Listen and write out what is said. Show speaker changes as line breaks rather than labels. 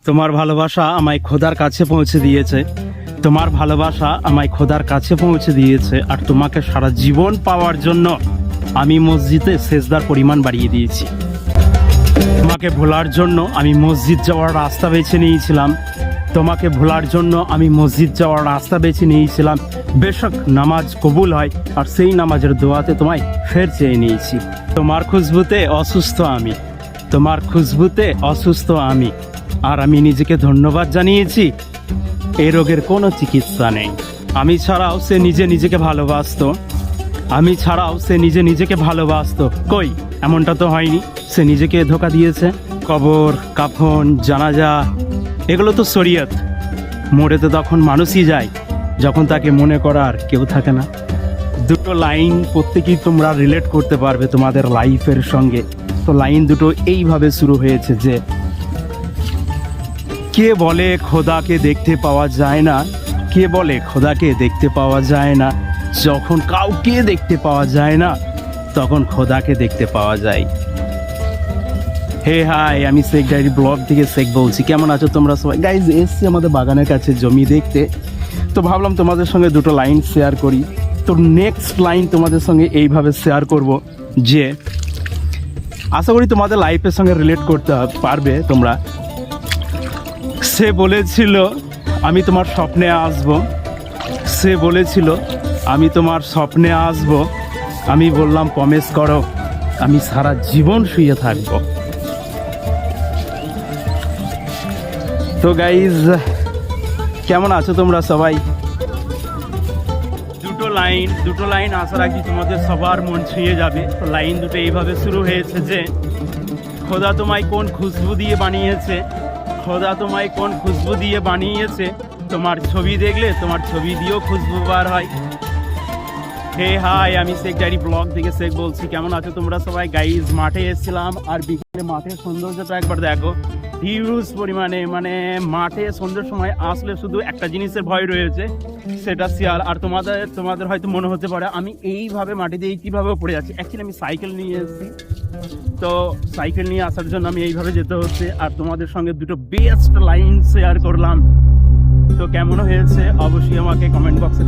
তোমার ভালোবাসা আমায় খোদার কাছে পৌঁছে দিয়েছে, তোমার ভালোবাসা আমায় খোদার কাছে পৌঁছে দিয়েছে। আর তোমাকে সারা জীবন পাওয়ার জন্য আমি মসজিদে সেজদার পরিমাণ বাড়িয়ে দিয়েছি। তোমাকে ভোলার জন্য আমি মসজিদ যাওয়ার রাস্তা বেছে নিয়েছিলাম, তোমাকে ভোলার জন্য আমি মসজিদ যাওয়ার রাস্তা বেছে নিয়েছিলাম। বেশক নামাজ কবুল হয়, আর সেই নামাজের দোয়াতে তোমায় ফের চেয়ে নিয়েছি। তোমার খুশবুতে অসুস্থ আমি, তোমার খুশবুতে অসুস্থ আমি, আর আমি নিজেকে ধন্যবাদ জানিয়েছি। এই রোগের কোনো চিকিৎসা নেই। আমি ছাড়াও সে নিজেকে ভালোবাসতো, আমি ছাড়াও সে নিজেকে ভালোবাসতো। কই, এমনটা তো হয়নি। সে নিজেকে ধোঁকা দিয়েছে। কবর, কাফন, জানাজা এগুলো তো শরীয়ত। মরে তো তখন মানুষই যায় যখন তাকে মনে করার কেউ থাকে না। দুটো লাইন প্রত্যেকেই তোমরা রিলেট করতে পারবে তোমাদের লাইফের সঙ্গে। তো লাইন দুটো এইভাবে শুরু হয়েছে যে, কে বলে খোদাকে দেখতে পাওয়া যায় না, কে বলে খোদাকে দেখতে পাওয়া যায় না। যখন কাউকে দেখতে পাওয়া যায় না, তখন খোদাকে দেখতে পাওয়া যায়। হে হাই, আমি শেখ ডায়েরি ব্লগ থেকে শেখ বলছি। কেমন আছো তোমরা সবাই? গাইজ, এসছি আমাদের বাগানের কাছে জমি দেখতে, তো ভাবলাম তোমাদের সঙ্গে দুটো লাইন শেয়ার করি। তো নেক্সট লাইন তোমাদের সঙ্গে এইভাবে শেয়ার করব যে, আশা করি তোমাদের লাইফের সঙ্গে রিলেট করতে পারবে তোমরা। সে বলেছিল আমি তোমার স্বপ্নে আসব, সে বলেছিল আমি তোমার স্বপ্নে আসব। আমি বললাম প্রমিস করো, আমি সারা জীবন শুয়ে থাকবো। তো গাইজ, কেমন আছো তোমরা সবাই? দুটো লাইন আশা রাখি তোমাদের সবার মন ছুঁয়ে যাবে। তো লাইন দুটো এইভাবে শুরু হয়েছে যে, খোদা তোমায় কোন খুশবু দিয়ে বানিয়েছে, খোদা তোমায় কোন খুশবু দিয়ে বানিয়েছে। তোমার ছবি দেখলে তোমার ছবি দিয়েও খুশবু বার হয়। হে হাই, আমি শেখ ডায়েরি ব্লগ থেকে শেখ বলছি। কেমন আছো তোমরা সবাই? গাইজ, মাঠে এসেছিলাম, আর বিকেলে মাঠের সৌন্দর্যটা একবার দেখো। হিউজ পরিমাণে, মানে মাঠে সন্ধ্যের সময় আসলে শুধু একটা জিনিসের ভয় রয়েছে, সেটা শিয়াল। আর তোমাদের হয়তো মনে হতে পারে আমি এইভাবে মাটি দিয়ে কীভাবে পড়ে যাচ্ছি। অ্যাকচুয়ালি আমি সাইকেল নিয়ে এসেছি, তো সাইকেল নিয়ে আসার জন্য আমি এইভাবে যেতে হচ্ছে। আর তোমাদের সঙ্গে দুটো বেস্ট লাইন শেয়ার করলাম। তো কেমন হয়েছে অবশ্যই আমাকে কমেন্ট বক্সে